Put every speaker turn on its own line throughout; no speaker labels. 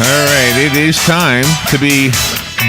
right, it is time to be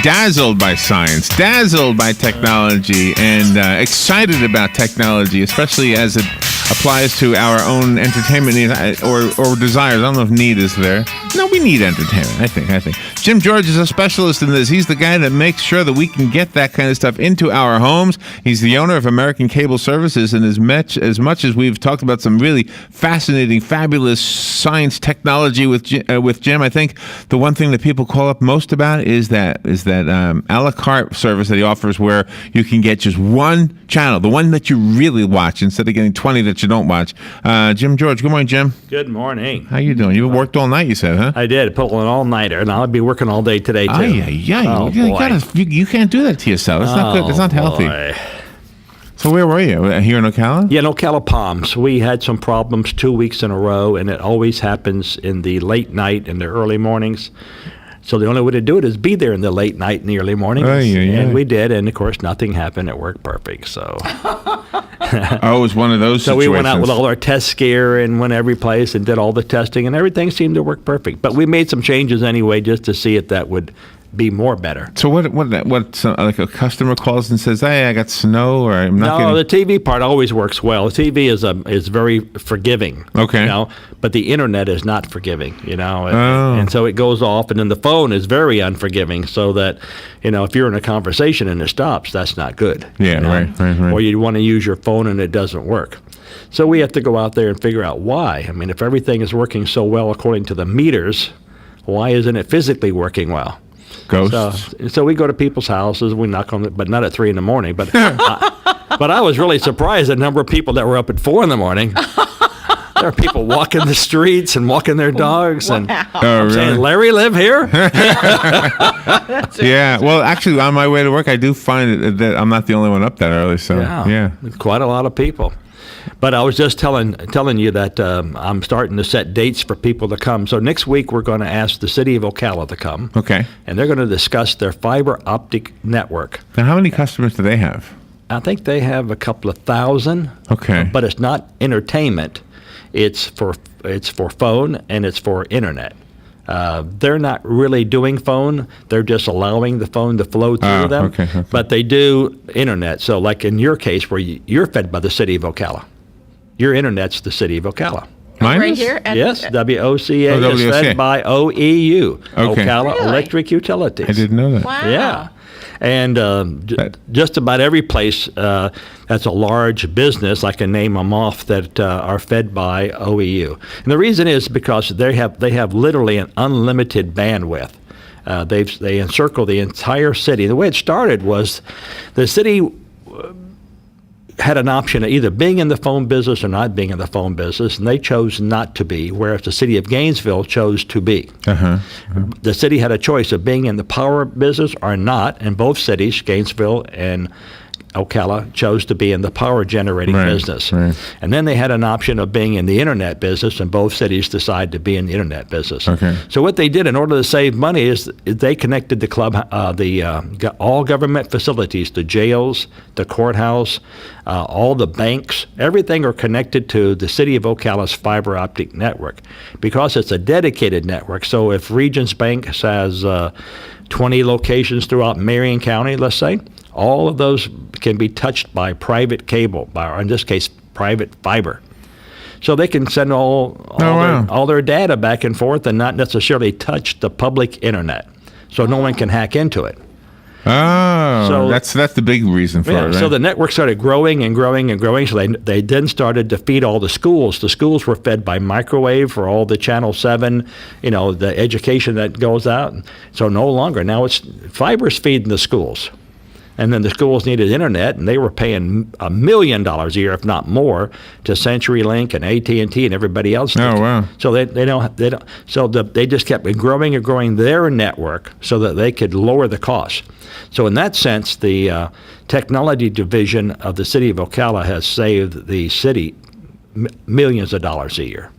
dazzled by science, dazzled by technology, and excited about technology, especially as it applies to our own entertainment needs or desires. I don't know if need is there. No, we need entertainment, I think. Jim George is a specialist in this. He's the guy that makes sure that we can get that kind of stuff into our homes. He's the owner of American Cable Services, and as much as we've talked about some really fascinating, fabulous science technology with Jim, I think the one thing that people call up most about is that a la carte service that he offers, where you can get just one channel, the one that you really watch, instead of getting 20 that you don't watch. Jim George, good morning, Jim.
Good morning.
How you doing? You worked all night, you said, huh?
I did. Pulled an all-nighter, and I'll be working all day today, too.
You can't do that to yourself. It's not good. It's not healthy.
Boy.
So where were you? Here in Ocala?
Yeah, in Ocala Palms. We had some problems 2 weeks in a row, and it always happens in the late night and the early mornings. So the only way to do it is be there in the late night and the early mornings. And we did, and of course nothing happened. It worked perfect. So
it was one of those
So
situations.
we went out with all our test gear and went every place and did all the testing, and everything seemed to work perfect. But we made some changes anyway just to see if that would be more better.
So what like a customer calls and says, "Hey, I got snow," or I'm not
No, the TV part always works well. The TV is very forgiving.
Okay.
But the internet is not forgiving,
Oh.
and so it goes off, and then the phone is very unforgiving, so that, if you're in a conversation and it stops, that's not good.
Yeah, right.
Or you want to use your phone and it doesn't work. So we have to go out there and figure out why. I mean, if everything is working so well according to the meters, why isn't it physically working well?
Ghosts.
So we go to people's houses. We knock on it, but not at 3 a.m. But but I was really surprised at the number of people that were up at 4 a.m. There are people walking the streets and walking their dogs, and saying, "Larry, live here?"
Yeah. Well, actually, on my way to work, I do find that I'm not the only one up that early. So yeah.
Quite a lot of people. But I was just telling you that I'm starting to set dates for people to come. So next week we're going to ask the city of Ocala to come.
Okay.
And they're going to discuss their fiber optic network.
Now, how many customers do they have?
I think they have a couple of thousand.
Okay.
But it's not entertainment. It's for phone and it's for internet. They're not really doing phone. They're just allowing the phone to flow through them.
Okay.
But they do internet. So like in your case where you're fed by the city of Ocala. Your internet's the city of Ocala.
Mine
right
is?
here?
Yes, WOCA is
WOCA.
fed by OEU,
Okay.
Ocala
Really?
Electric Utilities.
I didn't know that.
Wow.
Yeah. And just about every place that's a large business, I can name them off, that are fed by OEU. And the reason is because they have literally an unlimited bandwidth. They encircle the entire city. The way it started was the city had an option of either being in the phone business or not being in the phone business, and they chose not to be, whereas the city of Gainesville chose to be. The city had a choice of being in the power business or not, and both cities, Gainesville and Ocala, chose to be in the power generating business.
Right.
And then they had an option of being in the internet business, and both cities decided to be in the internet business.
Okay.
So what they did in order to save money is they connected the all government facilities, the jails, the courthouse, all the banks, everything are connected to the city of Ocala's fiber optic network because it's a dedicated network. So if Regions Bank has 20 locations throughout Marion County, let's say, all of those can be touched by private cable, or in this case, private fiber. So they can send all their data back and forth and not necessarily touch the public internet. So no one can hack into it.
Oh,
So-
that's the big reason for it, right?
So the network started growing and growing and growing. So they then started to feed all the schools. The schools were fed by microwave for all the Channel 7, the education that goes out. So no longer. Now it's fiber's feeding the schools. And then the schools needed internet, and they were paying $1 million a year, if not more, to CenturyLink and AT&T and everybody else.
Oh, wow.
So they just kept growing and growing their network so that they could lower the cost. So in that sense, the technology division of the city of Ocala has saved the city millions of dollars a year.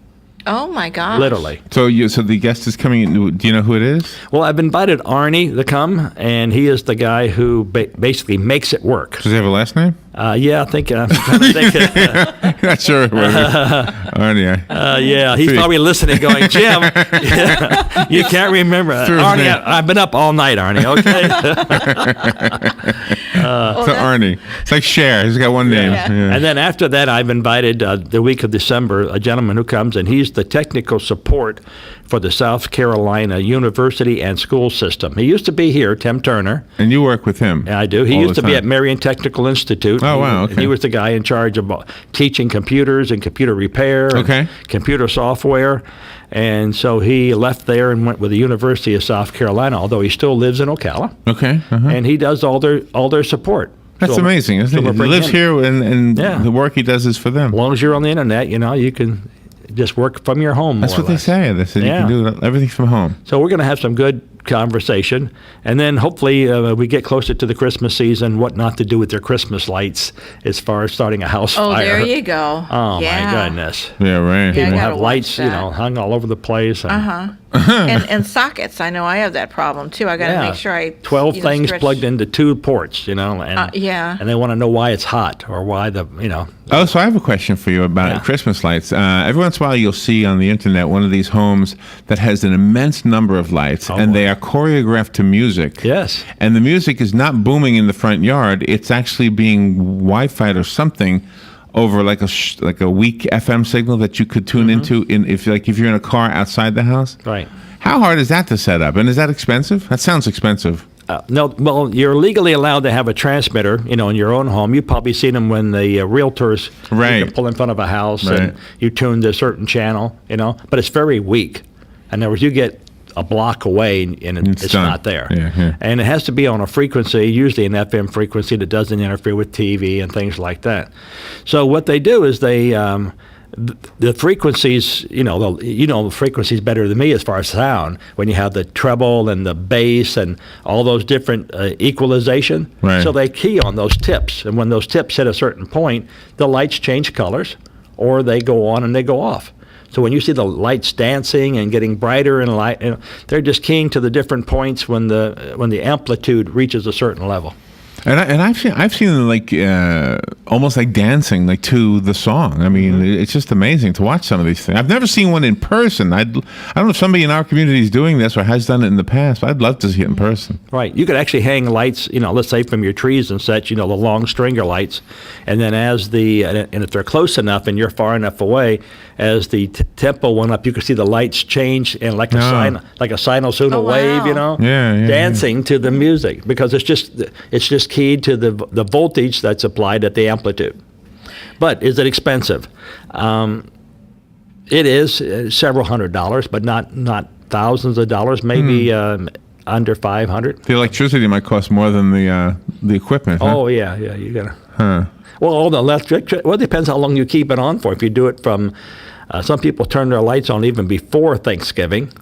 Oh my gosh.
Literally.
So the guest is coming in. Do you know who it is?
Well, I've invited Arnie to come, and he is the guy who basically makes it work.
Does he have a last name?
Yeah, I think I'm trying to think.
Not sure. Arnie.
Yeah, he's probably listening, going, Jim, you can't remember. Arnie, I've been up all night, Arnie. Okay.
So Arnie, it's like Cher. He's got one name.
Yeah.
Yeah.
And then after that, I've invited the week of December a gentleman who comes, and he's the technical support for the South Carolina university and school system. He used to be here, Tim Turner.
And you work with him?
I do. He used to be at Marion Technical Institute.
Oh, wow. Okay.
And he was the guy in charge of teaching computers and computer repair and computer software. And so he left there and went with the University of South Carolina, although he still lives in Ocala.
Okay.
And he does all their support.
That's amazing, isn't it? He lives here, and the work he does is for them.
As long as you're on the internet, you can just work from your home.
That's what they say. They say you can do everything from home.
So we're going to have some good conversation, and then hopefully we get closer to the Christmas season, what not to do with their Christmas lights as far as starting a house fire.
Oh, there you go.
Oh, my goodness.
Yeah, right.
People have lights, hung all over the place.
And sockets. I know I have that problem, too. I got to make sure
12 things plugged into 2 ports, and
and
they want to know why it's hot or why
Oh, so I have a question for you about Christmas lights. Every once in a while, you'll see on the internet one of these homes that has an immense number of lights, and they are choreographed to music.
Yes.
And the music is not booming in the front yard. It's actually being Wi-Fi'd or something over like a weak FM signal that you could tune into if you're in a car outside the house.
Right.
How hard is that to set up? And is that expensive? That sounds expensive.
No, well, you're legally allowed to have a transmitter, in your own home. You've probably seen them when the realtors you can pull in front of a house and you tune to a certain channel, but it's very weak. In other words, you get a block away and it's not there. And it has to be on a frequency, usually an FM frequency that doesn't interfere with TV and things like that. So what they do is they the frequencies, the frequencies better than me as far as sound, when you have the treble and the bass and all those different equalization. So they key on those tips, and when those tips hit a certain point, the lights change colors, or they go on and they go off. So when you see the lights dancing and getting brighter and light, they're just keying to the different points when the amplitude reaches a certain level.
And I've seen them like almost like dancing like to the song. I mean, it's just amazing to watch some of these things. I've never seen one in person. I don't know if somebody in our community is doing this or has done it in the past, but I'd love to see it in person.
Right. You could actually hang lights, let's say from your trees and such, the long stringer lights, and then and if they're close enough and you're far enough away, as the tempo went up, you could see the lights change and like a sinusoidal wave, dancing to the music, because it's just keyed to the voltage that's applied at the amplitude. But is it expensive? It is several $100s, but not thousands of dollars. Maybe under $500.
The electricity might cost more than the equipment. Huh?
Oh yeah, you gotta. Well, all the electric. Well, it depends how long you keep it on for. If you do it from, some people turn their lights on even before Thanksgiving.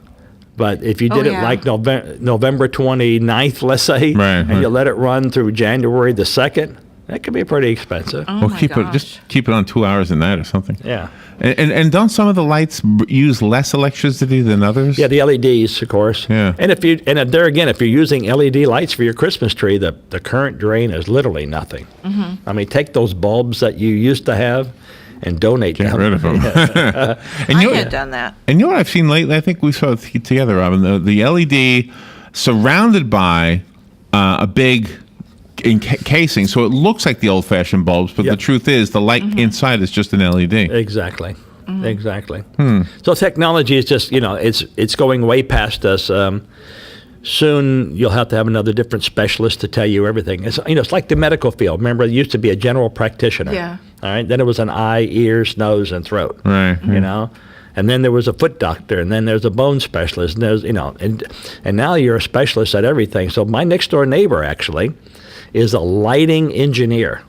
But if you did it like November 29th, let's say, you let it run through January the 2nd, that could be pretty expensive.
Oh, well,
just keep it on 2 hours a night or something.
Yeah.
And don't some of the lights use less electricity than others?
Yeah, the LEDs, of course.
Yeah.
And if you're using LED lights for your Christmas tree, the current drain is literally nothing. I mean, take those bulbs that you used to have and donate them.
Get rid of them.
And I had done that.
And you know what I've seen lately? I think we saw it together, Robin. The LED surrounded by a big casing, so it looks like the old-fashioned bulbs, but the truth is the light inside is just an LED.
Exactly. Exactly. So technology is just, it's going way past us. Soon you'll have to have another different specialist to tell you everything. It's like the medical field. Remember, it used to be a general practitioner.
Yeah.
All right. Then it was an eye, ears, nose, and throat.
Right.
And then there was a foot doctor, and then there's a bone specialist, and there's and now you're a specialist at everything. So my next door neighbor actually is a lighting engineer,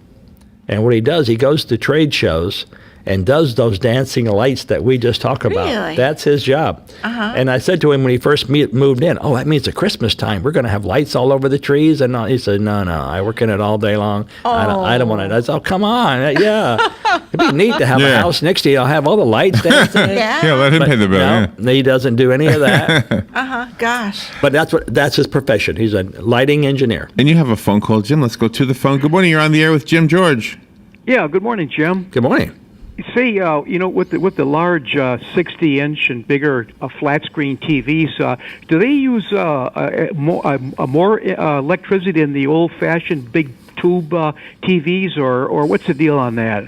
and what he does, he goes to trade shows and does those dancing lights that we just talk about.
Really?
That's his job. And I said to him when he first moved in, "Oh, that means it's Christmas time. We're going to have lights all over the trees." And he said, "No, I work in it all day long. I don't want to." I said, "Oh, come on, yeah, it'd be neat to have a house next to you. I'll have all the lights dancing."
Yeah, let him pay the bill.
No, he doesn't do any of that.
Gosh.
But that's his profession. He's a lighting engineer.
And you have a phone call, Jim. Let's go to the phone. Good morning. You're on the air with Jim George.
Yeah, good morning, Jim.
Good morning.
Say, with the large 60-inch and bigger flat screen TVs, do they use more electricity than the old-fashioned big tube TVs, or what's the deal on that?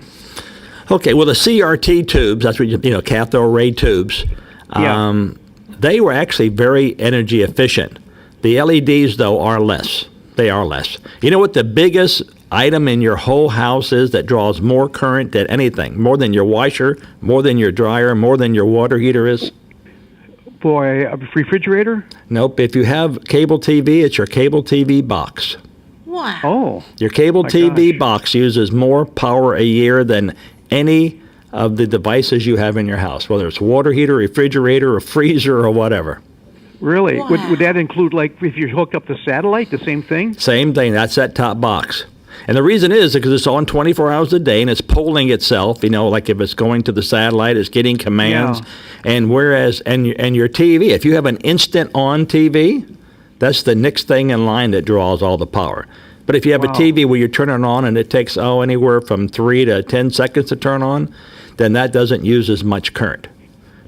Okay, well, the CRT tubes, that's what cathode ray tubes. They were actually very energy efficient. The LEDs, though, are less. They are less. You know what the biggest item in your whole house is that draws more current than anything? More than your washer, more than your dryer, more than your water heater is?
Boy, a refrigerator?
Nope. If you have cable TV, it's your cable TV box.
Wow.
Oh.
Your cable
My
TV
gosh.
box uses more power a year than any of the devices you have in your house, whether it's a water heater, refrigerator, a freezer, or whatever.
Really?
Wow.
Would that include, like, if you're hooked up to satellite, the same thing?
Same thing. That's that top box. And the reason is because it's on 24 hours a day and it's polling itself. Like if it's going to the satellite, it's getting commands.
Yeah.
And whereas and your TV, if you have an instant on TV, that's the next thing in line that draws all the power. But if you have a TV where you turn it on and it takes anywhere from 3 to 10 seconds to turn on, then that doesn't use as much current.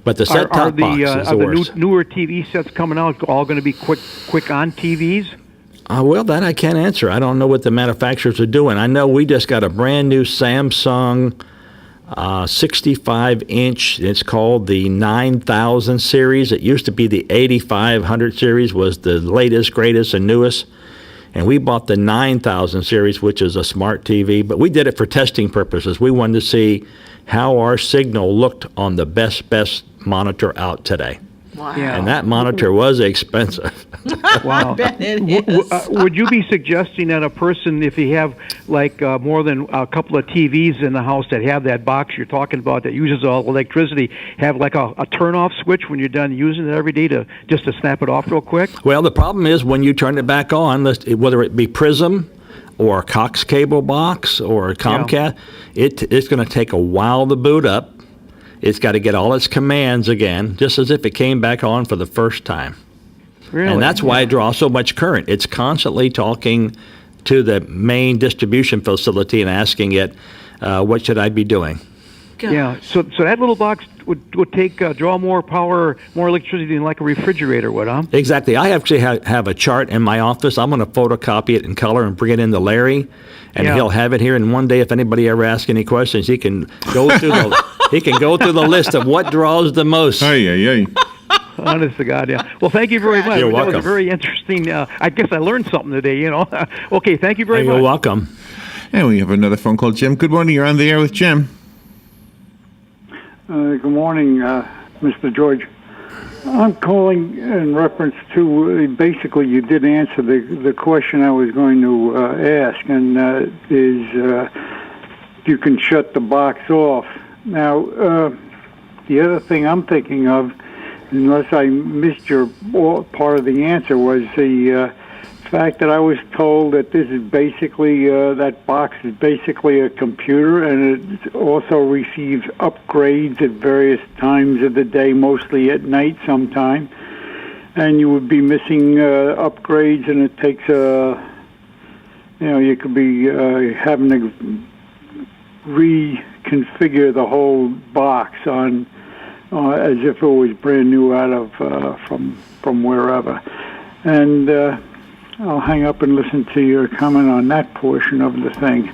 But the set-top box is the worst.
Newer TV sets coming out all going to be quick on TVs?
Well, that I can't answer. I don't know what the manufacturers are doing. I know we just got a brand new Samsung 65-inch. It's called the 9000 series. It used to be the 8500 series was the latest, greatest, and newest. And we bought the 9000 series, which is a smart TV. But we did it for testing purposes. We wanted to see how our signal looked on the best monitor out today.
Wow.
Yeah.
And that monitor was expensive.
Wow.
I bet it is.
Would you be suggesting that a person, if you have like more than a couple of TVs in the house that have that box you're talking about that uses all electricity, have like a turn-off switch when you're done using it every day to snap it off real quick?
Well, the problem is when you turn it back on, whether it be Prism or a Cox cable box or a Comcast, it's going to take a while to boot up. It's got to get all its commands again, just as if it came back on for the first time.
Really?
And that's why it draws so much current. It's constantly talking to the main distribution facility and asking it, what should I be doing?
Gosh.
Yeah, so that little box would take draw more power, more electricity than like a refrigerator would, huh?
Exactly. I actually have a chart in my office. I'm going to photocopy it in color and bring it into Larry, and he'll have it here. And one day, if anybody ever asks any questions, he can go through the list of what draws the most.
Honest to God, yeah. Well, thank you very much.
You're welcome.
That was a very interesting. I guess I learned something today. Okay, thank you very much.
You're welcome.
And we have another phone call. Jim, good morning. You're on the air with Jim.
Good morning, Mr. George. I'm calling in reference to, basically you did answer the question I was going to ask, and is you can shut the box off. Now, the other thing I'm thinking of, unless I missed your part of the answer, was the fact that I was told that this is basically, that box is basically a computer, and it also receives upgrades at various times of the day, mostly at night sometime. And you would be missing upgrades, and it takes you could be having to reconfigure the whole box on as if it was brand new out of from wherever. And I'll hang up and listen to your comment on that portion of the thing.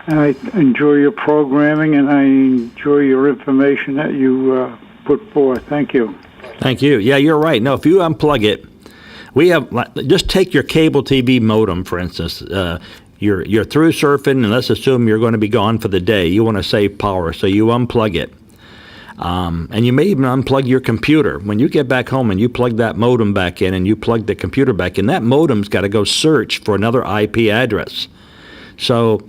And I enjoy your programming, and I enjoy your information that you put forth. Thank you.
Thank you. Yeah, you're right. No, if you unplug it, we have, just take your cable TV modem, for instance. You're through surfing, and let's assume you're going to be gone for the day. You want to save power, so you unplug it. And you may even unplug your computer. When you get back home and you plug that modem back in and you plug the computer back in, that modem's got to go search for another IP address. So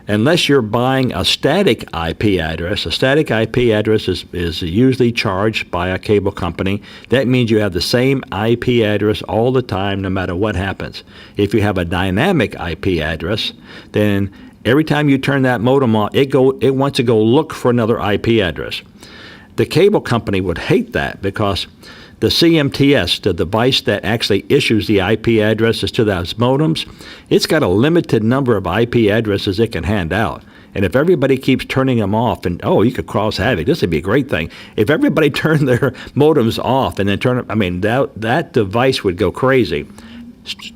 unless you're buying a static IP address. A static IP address is usually charged by a cable company. That means you have the same IP address all the time, no matter what happens. If you have a dynamic IP address, then every time you turn that modem on, it wants to go look for another IP address. The cable company would hate that because the CMTS, the device that actually issues the IP addresses to those modems, it's got a limited number of IP addresses it can hand out. And if everybody keeps turning them off, and you could cause havoc. This would be a great thing. If everybody turned their modems off and then that device would go crazy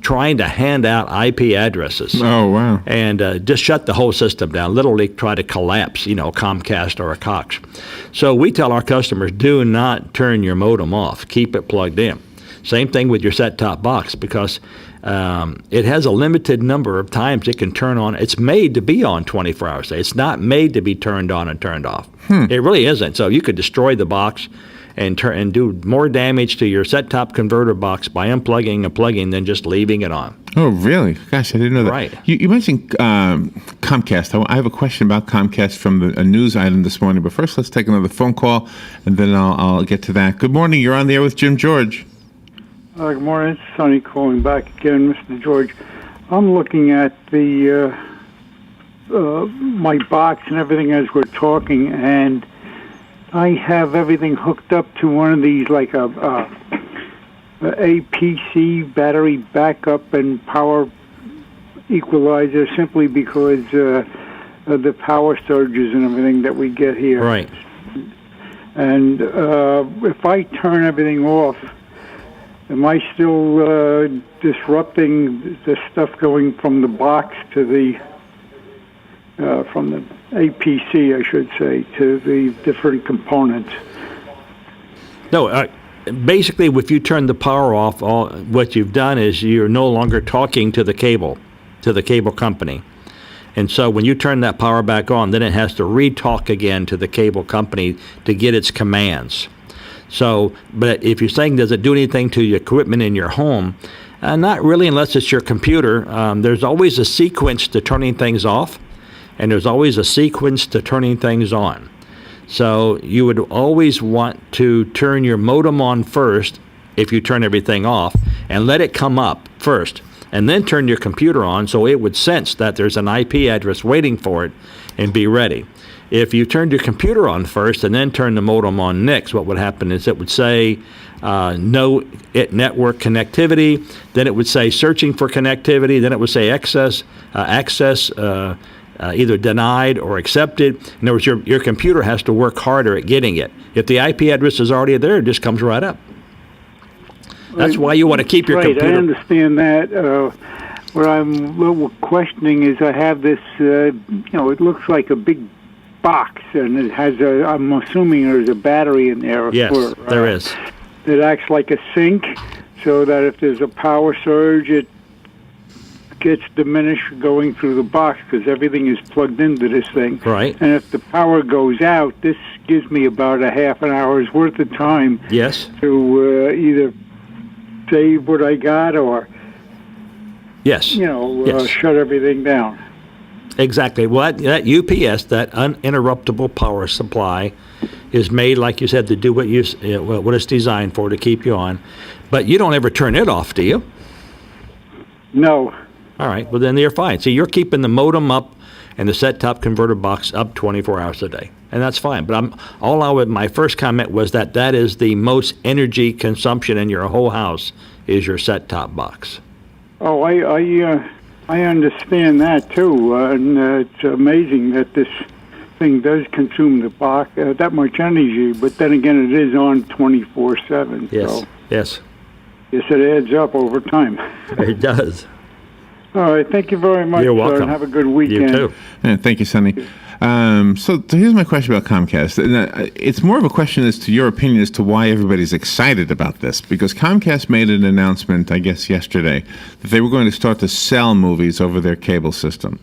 trying to hand out IP addresses.
Oh, wow.
And just shut the whole system down, literally try to collapse, Comcast or a Cox. So we tell our customers, do not turn your modem off. Keep it plugged in. Same thing with your set-top box, because it has a limited number of times it can turn on. It's made to be on 24 hours a day. It's not made to be turned on and turned off. It really isn't. So you could destroy the box and do more damage to your set-top converter box by unplugging and plugging than just leaving it on.
Oh, really? Gosh, I didn't know that.
Right.
You mentioned Comcast. I have a question about Comcast from a news item this morning. But first, let's take another phone call, and then I'll get to that. Good morning. You're on the air with Jim George.
Good morning. It's Sonny calling back again, Mr. George. I'm looking at the my box and everything as we're talking, and I have everything hooked up to one of these, like a APC battery backup and power equalizer, simply because of the power surges and everything that we get here.
Right.
And if I turn everything off, am I still disrupting the stuff going from the box to the from the APC, I should say, to the different components?
No, basically, if you turn the power off, what you've done is you're no longer talking to the cable company. And so when you turn that power back on, then it has to re-talk again to the cable company to get its commands. So, but if you're saying, does it do anything to your equipment in your home? Not really, unless it's your computer. There's always a sequence to turning things off, and there's always a sequence to turning things on. So you would always want to turn your modem on first if you turn everything off, and let it come up first, and then turn your computer on so it would sense that there's an IP address waiting for it and be ready. If you turned your computer on first and then turned the modem on next, what would happen is it would say no network connectivity, then it would say searching for connectivity, then it would say access either denied or accepted. In other words, your computer has to work harder at getting it. If the IP address is already there, it just comes right up. That's why you want to keep your computer.
I understand that. What I'm a little questioning is I have this, it looks like a big box, and it has I'm assuming there's a battery in there.
Yes, there is.
It acts like a sink, so that if there's a power surge, it gets diminished going through the box because everything is plugged into this thing.
Right.
And if the power goes out, this gives me about a half an hour's worth of time.
Yes.
To either save what I got or
yes.
Shut everything down.
Exactly. Well, that UPS, that uninterruptible power supply, is made, like you said, to do what it's designed for, to keep you on. But you don't ever turn it off, do you?
No.
All right. Well, then you're fine. See, you're keeping the modem up and the set-top converter box up 24 hours a day, and that's fine. But my first comment was that is the most energy consumption in your whole house is your set-top box.
Oh, I understand that too, and it's amazing that this thing does consume the box that much energy. But then again, it is on 24/7.
Yes.
So
Yes.
Yes, it adds up over time.
It does.
All right. Thank you very much.
You're welcome.
And have a good weekend.
You too.
Yeah, thank you, Sonny. So here's my question about Comcast. And, it's more of a question as to your opinion as to why everybody's excited about this. Because Comcast made an announcement, I guess yesterday, that they were going to start to sell movies over their cable system.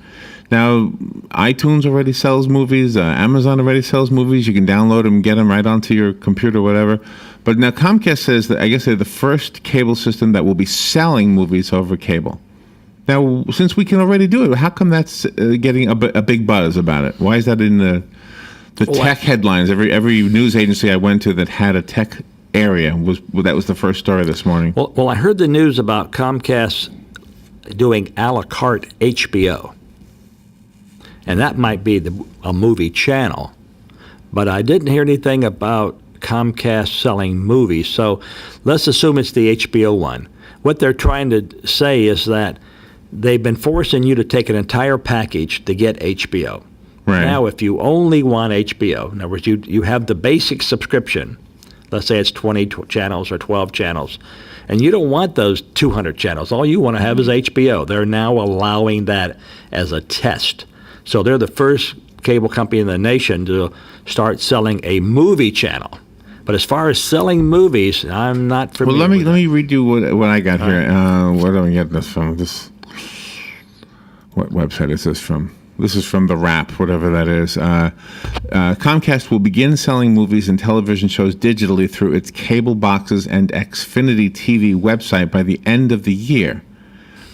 Now, iTunes already sells movies. Amazon already sells movies. You can download them and get them right onto your computer, whatever. But now Comcast says that I guess they're the first cable system that will be selling movies over cable. Now, since we can already do it, how come that's getting a big buzz about it? Why is that in the tech headlines? Every news agency I went to that had a tech area that was the first story this morning.
Well, I heard the news about Comcast doing a la carte HBO, and that might be a movie channel, but I didn't hear anything about Comcast selling movies. So let's assume it's the HBO one. What they're trying to say is that they've been forcing you to take an entire package to get HBO.
Right.
Now, if you only want HBO, in other words, you have the basic subscription, let's say it's 20 channels or 12 channels, and you don't want those 200 channels. All you want to have is HBO. They're now allowing that as a test. So they're the first cable company in the nation to start selling a movie channel. But as far as selling movies, I'm not familiar.
Well, let me read you what I got here. Where do I get this from? What website is this from? This is from The Wrap, whatever that is. Comcast will begin selling movies and television shows digitally through its cable boxes and Xfinity TV website by the end of the year.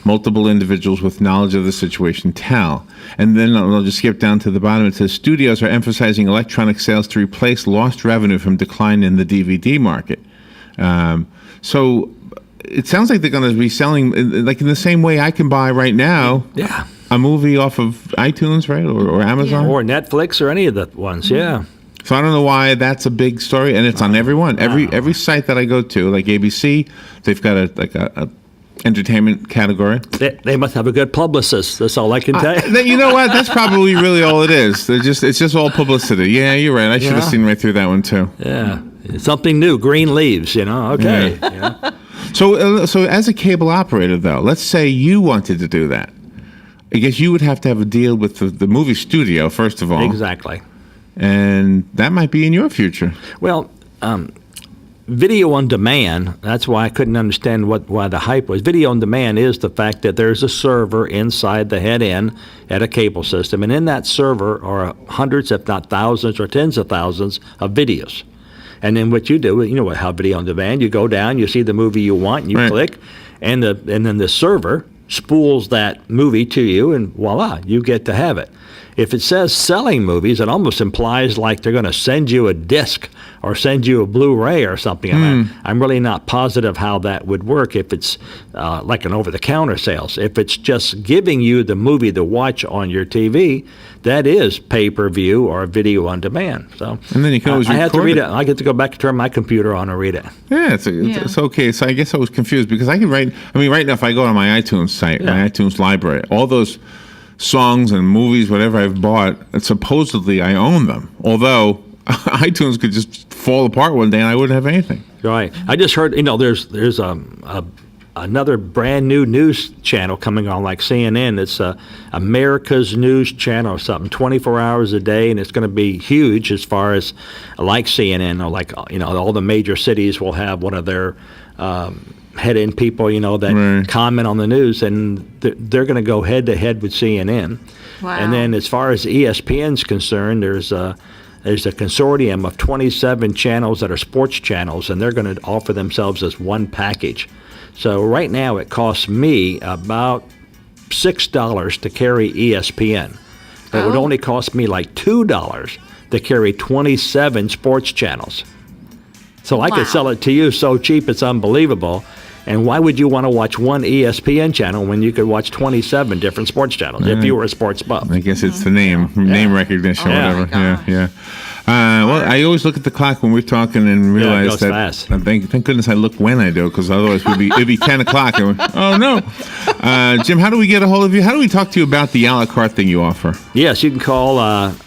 Multiple individuals with knowledge of the situation tell. And then I'll just skip down to the bottom. It says studios are emphasizing electronic sales to replace lost revenue from decline in the DVD market. So it sounds like they're going to be selling, like in the same way I can buy right now.
Yeah.
A movie off of iTunes, right, or Amazon,
or Netflix, or any of the ones. Yeah.
So I don't know why that's a big story, and it's on every one, every site that I go to, like ABC. They've got a entertainment category.
They must have a good publicist. That's all I can tell you.
You know what? That's probably really all it is. It's just all publicity. Yeah, you're right. I should have seen right through that one too.
Yeah, something new. Green leaves. Okay.
Yeah. So as a cable operator, though, let's say you wanted to do that. I guess you would have to have a deal with the movie studio, first of all.
Exactly.
And that might be in your future.
Well, video on demand, that's why I couldn't understand why the hype was. Video on demand is the fact that there's a server inside the head end at a cable system, and in that server are hundreds, if not thousands or tens of thousands of videos. And then what you do, you know how video on demand, you go down, you see the movie you want, and you click, and then the server spools that movie to you, and voila, you get to have it. If it says selling movies, it almost implies like they're going to send you a disc or send you a Blu-ray or something. I'm really not positive how that would work if it's like an over-the-counter sales. If it's just giving you the movie to watch on your TV, that is pay-per-view or video on demand. So,
and then you can always
I have to read
it.
I get to go back to turn my computer on and read it.
Yeah, it's okay. So I guess I was confused because I can write. I mean, right now if I go on my iTunes site, my iTunes library, all those songs and movies, whatever I've bought, supposedly I own them. Although iTunes could just fall apart one day and I wouldn't have anything.
Right. I just heard, there's another brand new news channel coming on like CNN. It's America's News Channel or something, 24 hours a day, and it's going to be huge as far as like CNN or like, all the major cities will have one of their head-in people, that comment on the news, and they're going to go head-to-head with CNN.
Wow.
And then as far as ESPN's concerned, there's a consortium of 27 channels that are sports channels, and they're going to offer themselves as one package. So right now it costs me about $6 to carry ESPN. It would only cost me like $2 to carry 27 sports channels. So I could sell it to you so cheap it's unbelievable. And why would you want to watch one ESPN channel when you could watch 27 different sports channels if you were a sports buff?
I guess it's the name recognition, whatever. Yeah. Well, I always look at the clock when we're talking and realize
it goes
that.
Fast.
Thank goodness I look when I do, because otherwise it'd be 10 o'clock. And oh no, Jim, how do we get a hold of you? How do we talk to you about the a la carte thing you offer?
Yes, you can call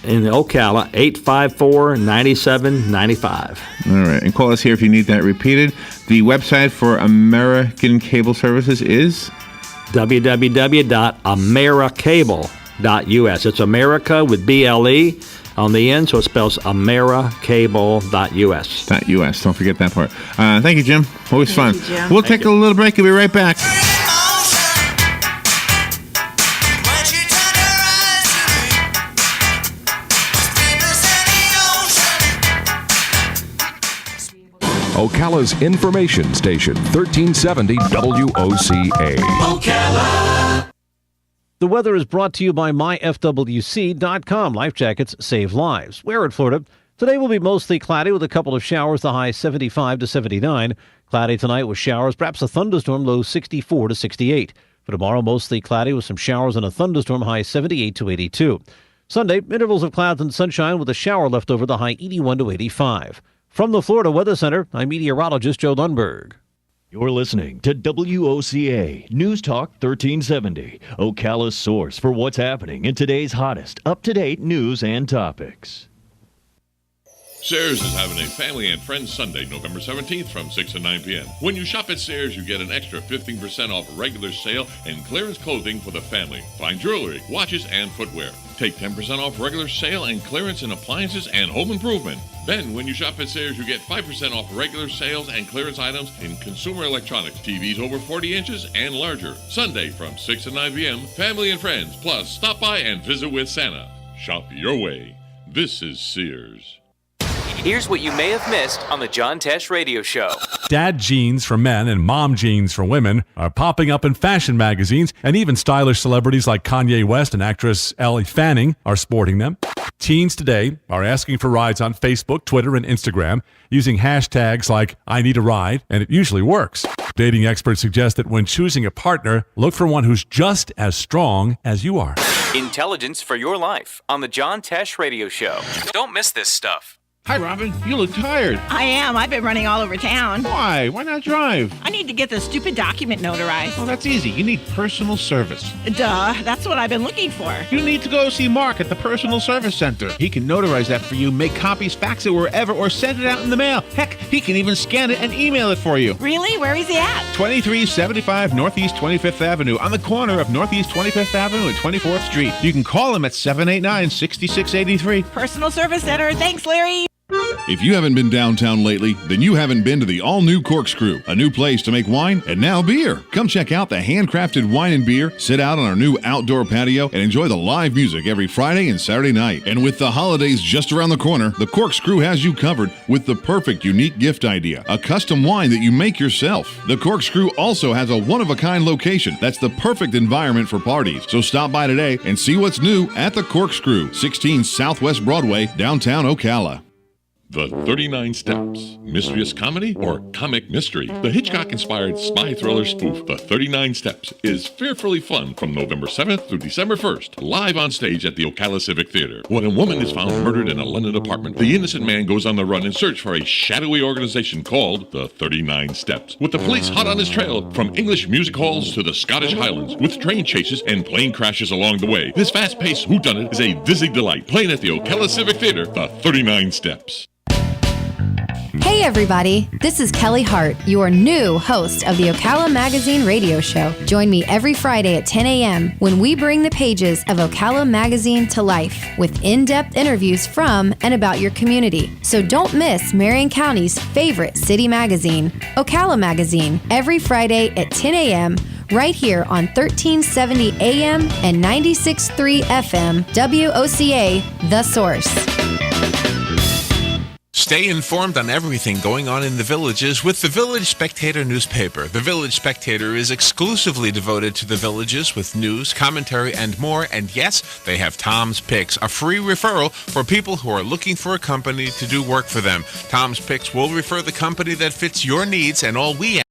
in Ocala 854-9795.
All right, and call us here if you need that repeated. The website for American Cable Services is
www.americable.us. It's America with BLE on the end, so it spells americable.us.
.us. Don't forget that part. Thank you, Jim. Always fun.
You, Jim.
We'll take a little break. We'll be right back.
Ocala's information station, 1370 WOCA. Ocala.
The weather is brought to you by myfwc.com. Life jackets save lives. Wear it, Florida. Today will be mostly cloudy with a couple of showers, the high 75 to 79. Cloudy tonight with showers, perhaps a thunderstorm, low 64 to 68. For tomorrow, mostly cloudy with some showers and a thunderstorm, high 78 to 82. Sunday, intervals of clouds and sunshine with a shower left over, the high 81 to 85. From the Florida Weather Center, I'm meteorologist Joe Lundberg.
You're listening to WOCA News Talk 1370, Ocala's source for what's happening in today's hottest, up-to-date news and topics.
Sayers is having a Family and Friends Sunday, November 17th from 6 to 9 p.m. When you shop at Sayers, you get an extra 15% off regular sale and clearance clothing for the family. Fine jewelry, watches, and footwear. Take 10% off regular sale and clearance in appliances and home improvement. Then, when you shop at Sayers, you get 5% off regular sales and clearance items in consumer electronics, TVs over 40 inches and larger. Sunday from 6 to 9 p.m., Family and Friends, plus stop by and visit with Santa. Shop your way. This is Sears.
Here's what you may have missed on the John Tesh Radio Show.
Dad jeans for men and mom jeans for women are popping up in fashion magazines, and even stylish celebrities like Kanye West and actress Elle Fanning are sporting them. Teens today are asking for rides on Facebook, Twitter, and Instagram using hashtags like I need a ride, and it usually works. Dating experts suggest that when choosing a partner, look for one who's just as strong as you are.
Intelligence for your life on the John Tesh Radio Show. Don't miss this stuff.
Hi, Robin. You look tired.
I am. I've been running all over town.
Why? Why not drive?
I need to get this stupid document notarized.
Well, that's easy. You need personal service.
Duh. That's what I've been looking for.
You need to go see Mark at the Personal Service Center. He can notarize that for you, make copies, fax it wherever, or send it out in the mail. Heck, he can even scan it and email it for you.
Really? Where is he at?
2375 Northeast 25th Avenue, on the corner of Northeast 25th Avenue and 24th Street. You can call him at 789-6683.
Personal Service Center. Thanks, Larry.
If you haven't been downtown lately, then you haven't been to the all-new Corkscrew, a new place to make wine and now beer. Come check out the handcrafted wine and beer, sit out on our new outdoor patio, and enjoy the live music every Friday and Saturday night. And with the holidays just around the corner, the Corkscrew has you covered with the perfect unique gift idea, a custom wine that you make yourself. The Corkscrew also has a one-of-a-kind location that's the perfect environment for parties. So stop by today and see what's new at the Corkscrew, 16 Southwest Broadway, downtown Ocala.
The 39 Steps. Mysterious comedy or comic mystery? The Hitchcock-inspired spy thriller spoof, The 39 Steps, is fearfully fun from November 7th through December 1st, live on stage at the Ocala Civic Theater. When a woman is found murdered in a London apartment, the innocent man goes on the run in search for a shadowy organization called The 39 Steps, with the police hot on his trail from English music halls to the Scottish Highlands, with train chases and plane crashes along the way. This fast-paced whodunit is a dizzy delight, playing at the Ocala Civic Theater, The 39 Steps.
Hey everybody, this is Kelly Hart, your new host of the Ocala Magazine radio show. Join me every Friday at 10 a.m. when we bring the pages of Ocala Magazine to life with in-depth interviews from and about your community. So don't miss Marion County's favorite city magazine, Ocala Magazine, every Friday at 10 a.m. right here on 1370 AM and 96.3 FM, WOCA, The Source.
Stay informed on everything going on in the villages with the Village Spectator newspaper. The Village Spectator is exclusively devoted to the villages with news, commentary, and more. And yes, they have Tom's Picks, a free referral for people who are looking for a company to do work for them. Tom's Picks will refer the company that fits your needs, and all we